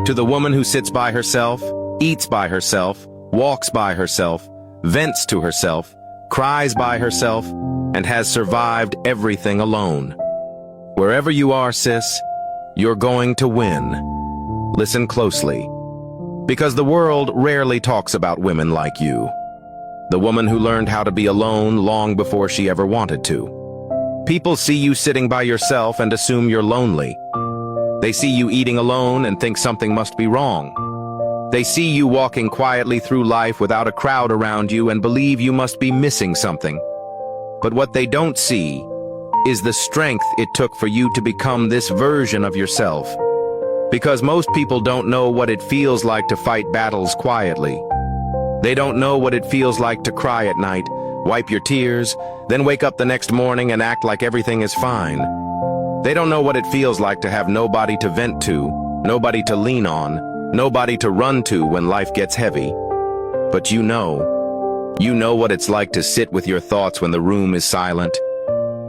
To the woman who sits by herself, eats by herself, walks by herself, vents to herself, cries by herself, and has survived everything alone. Wherever you are, sis, you're going to win. Listen closely, because the world rarely talks about women like you. The woman who learned how to be alone long before she ever wanted to. People see you sitting by yourself and assume you're lonely. They see you eating alone and think something must be wrong. They see you walking quietly through life without a crowd around you and believe you must be missing something. But what they don't see is the strength it took for you to become this version of yourself. Because most people don't know what it feels like to fight battles quietly. They don't know what it feels like to cry at night, wipe your tears, then wake up the next morning and act like everything is fine. They don't know what it feels like to have nobody to vent to, nobody to lean on, nobody to run to when life gets heavy. But you know what it's like to sit with your thoughts when the room is silent.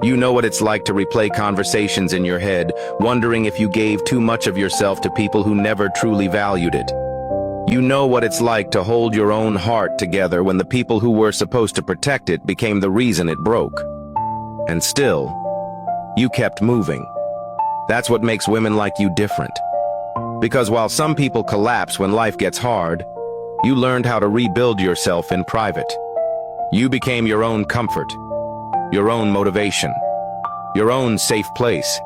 You know what it's like to replay conversations in your head, wondering if you gave too much of yourself to people who never truly valued it. You know what it's like to hold your own heart together when the people who were supposed to protect it became the reason it broke. And still, you kept moving. That's what makes women like you different. Because while some people collapse when life gets hard, you learned how to rebuild yourself in private. You became your own comfort, your own motivation, your own safe place.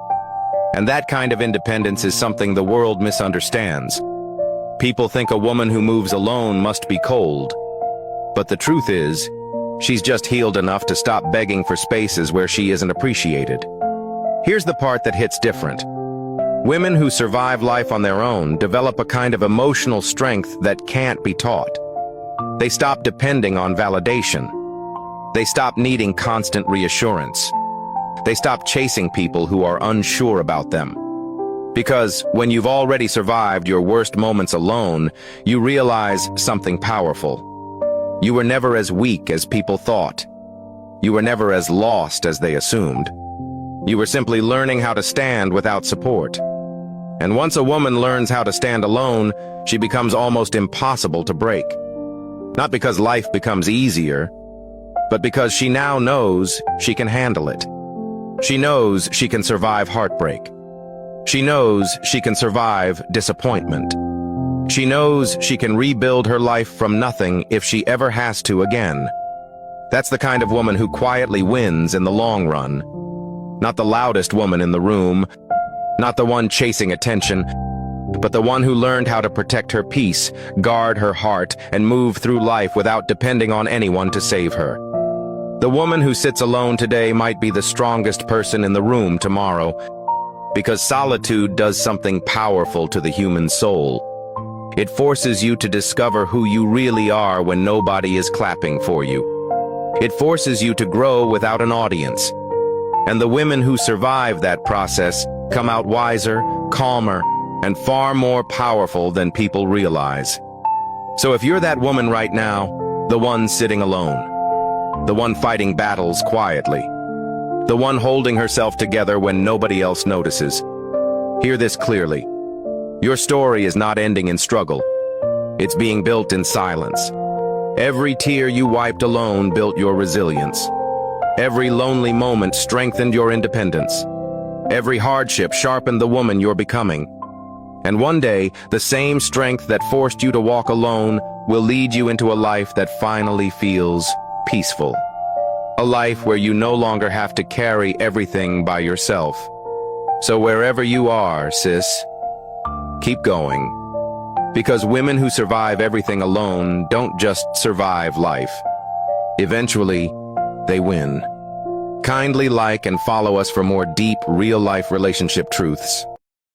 And that kind of independence is something the world misunderstands. People think a woman who moves alone must be cold. But the truth is, she's just healed enough to stop begging for spaces where she isn't appreciated. Here's the part that hits different. Women who survive life on their own develop a kind of emotional strength that can't be taught. They stop depending on validation. They stop needing constant reassurance. They stop chasing people who are unsure about them. Because when you've already survived your worst moments alone, you realize something powerful. You were never as weak as people thought. You were never as lost as they assumed. You were simply learning how to stand without support. And once a woman learns how to stand alone, she becomes almost impossible to break. Not because life becomes easier, but because she now knows she can handle it. She knows she can survive heartbreak. She knows she can survive disappointment. She knows she can rebuild her life from nothing if she ever has to again. That's the kind of woman who quietly wins in the long run. Not the loudest woman in the room, not the one chasing attention, but the one who learned how to protect her peace, guard her heart, and move through life without depending on anyone to save her. The woman who sits alone today might be the strongest person in the room tomorrow, because solitude does something powerful to the human soul. It forces you to discover who you really are when nobody is clapping for you. It forces you to grow without an audience. And the women who survive that process come out wiser, calmer, and far more powerful than people realize. So if you're that woman right now, the one sitting alone, the one fighting battles quietly, the one holding herself together when nobody else notices, hear this clearly. Your story is not ending in struggle. It's being built in silence. Every tear you wiped alone built your resilience. Every lonely moment strengthened your independence. Every hardship sharpened the woman you're becoming. And one day, the same strength that forced you to walk alone will lead you into a life that finally feels peaceful. A life where you no longer have to carry everything by yourself. So wherever you are, sis, keep going. Because women who survive everything alone don't just survive life. Eventually, they win. Kindly like and follow us for more deep, real-life relationship truths.